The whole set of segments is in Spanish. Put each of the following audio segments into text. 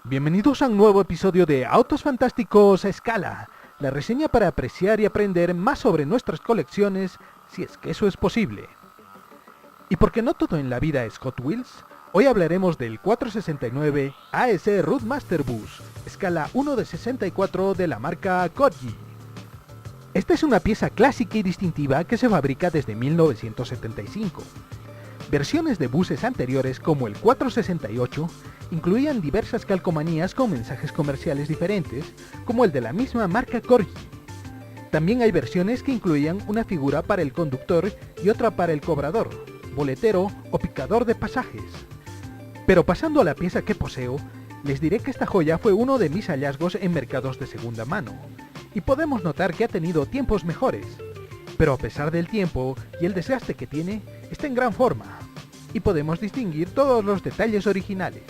Bienvenidos a un nuevo episodio de Autos Fantásticos a Escala, la reseña para apreciar y aprender más sobre nuestras colecciones, si es que eso es posible. Y porque no todo en la vida es Hot Wheels, hoy hablaremos del 469 AS Roadmaster Bus, escala 1 de 64 de la marca Corgi. Esta es una pieza clásica y distintiva que se fabrica desde 1975. Versiones de buses anteriores como el 468 incluían diversas calcomanías con mensajes comerciales diferentes, como el de la misma marca Corgi. También hay versiones que incluían una figura para el conductor y otra para el cobrador, boletero o picador de pasajes. Pero pasando a la pieza que poseo, les diré que esta joya fue uno de mis hallazgos en mercados de segunda mano, y podemos notar que ha tenido tiempos mejores, pero a pesar del tiempo y el desgaste que tiene, está en gran forma, y podemos distinguir todos los detalles originales,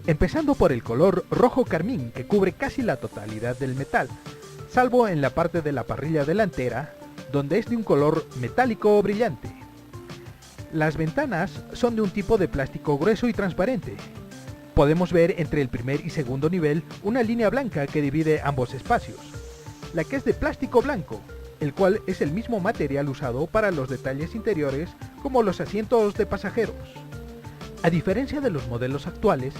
empezando por el color rojo carmín que cubre casi la totalidad del metal, salvo en la parte de la parrilla delantera, donde es de un color metálico brillante. Las ventanas son de un tipo de plástico grueso y transparente. Podemos ver entre el primer y segundo nivel una línea blanca que divide ambos espacios, la que es de plástico blanco, el cual es el mismo material usado para los detalles interiores como los asientos de pasajeros. A diferencia de los modelos actuales,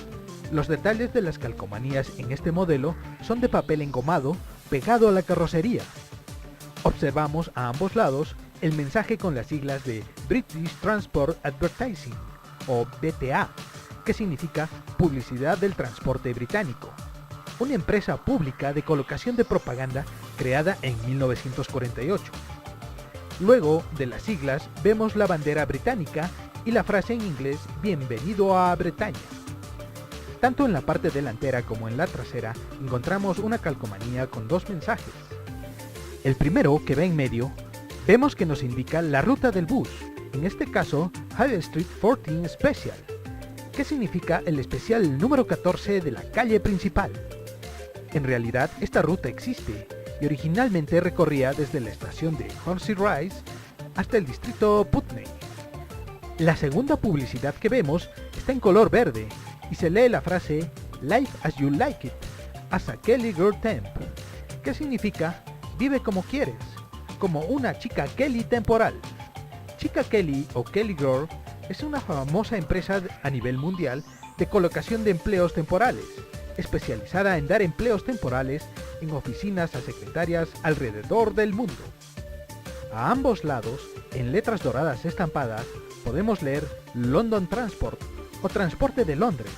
los detalles de las calcomanías en este modelo son de papel engomado pegado a la carrocería. Observamos a ambos lados el mensaje con las siglas de British Transport Advertising, o BTA, que significa Publicidad del Transporte Británico, una empresa pública de colocación de propaganda creada en 1948. Luego de las siglas vemos la bandera británica y la frase en inglés Bienvenido a Bretaña. Tanto en la parte delantera como en la trasera encontramos una calcomanía con dos mensajes. El primero, que va en medio, vemos que nos indica la ruta del bus, en este caso High Street 14 Special, que significa el especial número 14 de la calle principal. En realidad esta ruta existe y originalmente recorría desde la estación de Hornsey Rise hasta el distrito Putney. La segunda publicidad que vemos está en color verde y se lee la frase Life as you like it, as a Kelly Girl Temp, que significa vive como quieres, como una chica Kelly temporal. Chica Kelly o Kelly Girl es una famosa empresa a nivel mundial de colocación de empleos temporales, especializada en dar empleos temporales en oficinas a secretarias alrededor del mundo. A ambos lados, en letras doradas estampadas, podemos leer London Transport o Transporte de Londres.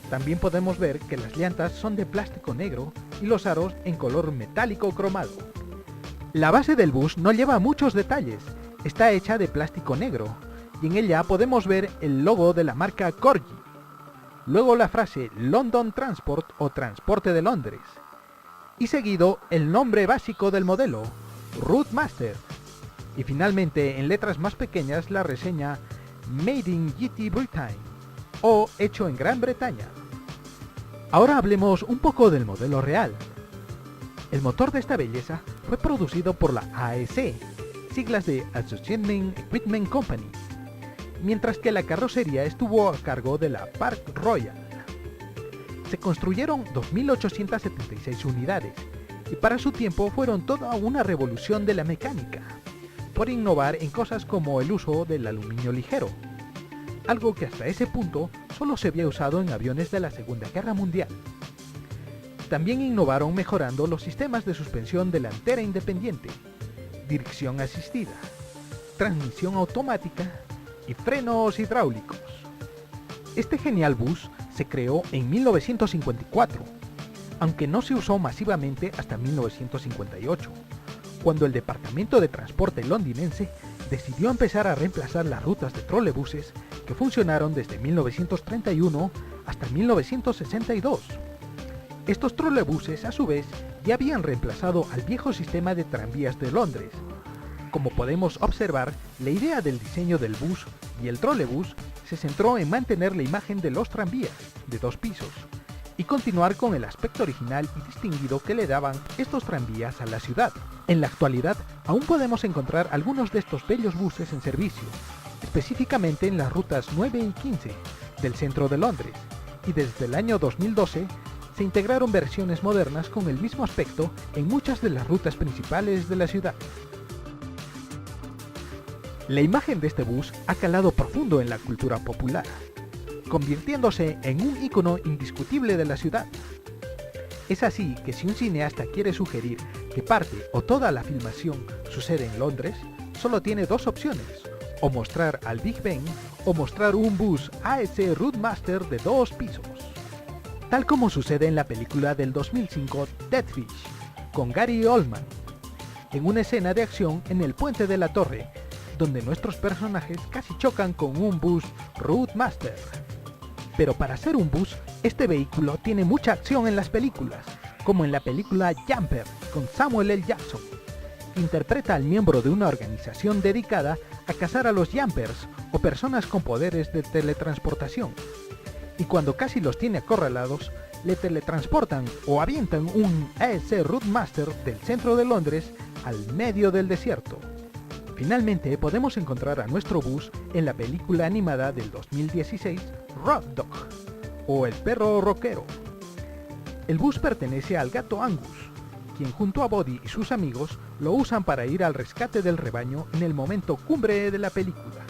También podemos ver que las llantas son de plástico negro y los aros en color metálico cromado. La base del bus no lleva muchos detalles, está hecha de plástico negro y en ella podemos ver el logo de la marca Corgi. Luego la frase London Transport o Transporte de Londres, y seguido el nombre básico del modelo, Roadmaster, y finalmente en letras más pequeñas la reseña Made in GT Britain, o hecho en Gran Bretaña. Ahora hablemos un poco del modelo real. El motor de esta belleza fue producido por la AEC, siglas de Associated Equipment Company, mientras que la carrocería estuvo a cargo de la Park Royal. Se construyeron 2.876 unidades, y para su tiempo fueron toda una revolución de la mecánica, por innovar en cosas como el uso del aluminio ligero, algo que hasta ese punto solo se había usado en aviones de la Segunda Guerra Mundial. También innovaron mejorando los sistemas de suspensión delantera independiente, dirección asistida, transmisión automática y frenos hidráulicos. Este genial bus se creó en 1954, aunque no se usó masivamente hasta 1958, cuando el Departamento de Transporte londinense decidió empezar a reemplazar las rutas de trolebuses que funcionaron desde 1931 hasta 1962. Estos trolebuses, a su vez, ya habían reemplazado al viejo sistema de tranvías de Londres. Como podemos observar, la idea del diseño del bus y el trolebús se centró en mantener la imagen de los tranvías, de 2 pisos, y continuar con el aspecto original y distinguido que le daban estos tranvías a la ciudad. En la actualidad, aún podemos encontrar algunos de estos bellos buses en servicio, específicamente en las rutas 9 y 15 del centro de Londres, y desde el año 2012 se integraron versiones modernas con el mismo aspecto en muchas de las rutas principales de la ciudad. La imagen de este bus ha calado profundo en la cultura popular, convirtiéndose en un ícono indiscutible de la ciudad. Es así que si un cineasta quiere sugerir que parte o toda la filmación sucede en Londres, solo tiene dos opciones: o mostrar al Big Ben o mostrar un bus AS Roadmaster de 2 pisos. Tal como sucede en la película del 2005 Deathwish, con Gary Oldman, en una escena de acción en el puente de la torre, donde nuestros personajes casi chocan con un bus Roadmaster. Pero para ser un bus, este vehículo tiene mucha acción en las películas, como en la película Jumper con Samuel L. Jackson, que interpreta al miembro de una organización dedicada a cazar a los Jumpers o personas con poderes de teletransportación. Y cuando casi los tiene acorralados, le teletransportan o avientan un AS Roadmaster del centro de Londres al medio del desierto. Finalmente podemos encontrar a nuestro bus en la película animada del 2016 Road Dog, o El perro rockero. El bus pertenece al gato Angus, quien junto a Buddy y sus amigos lo usan para ir al rescate del rebaño en el momento cumbre de la película.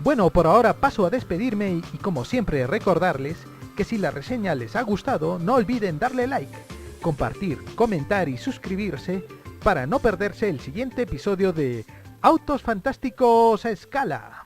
Bueno, por ahora paso a despedirme y como siempre recordarles que si la reseña les ha gustado no olviden darle like, compartir, comentar y suscribirse para no perderse el siguiente episodio de Autos Fantásticos a Escala.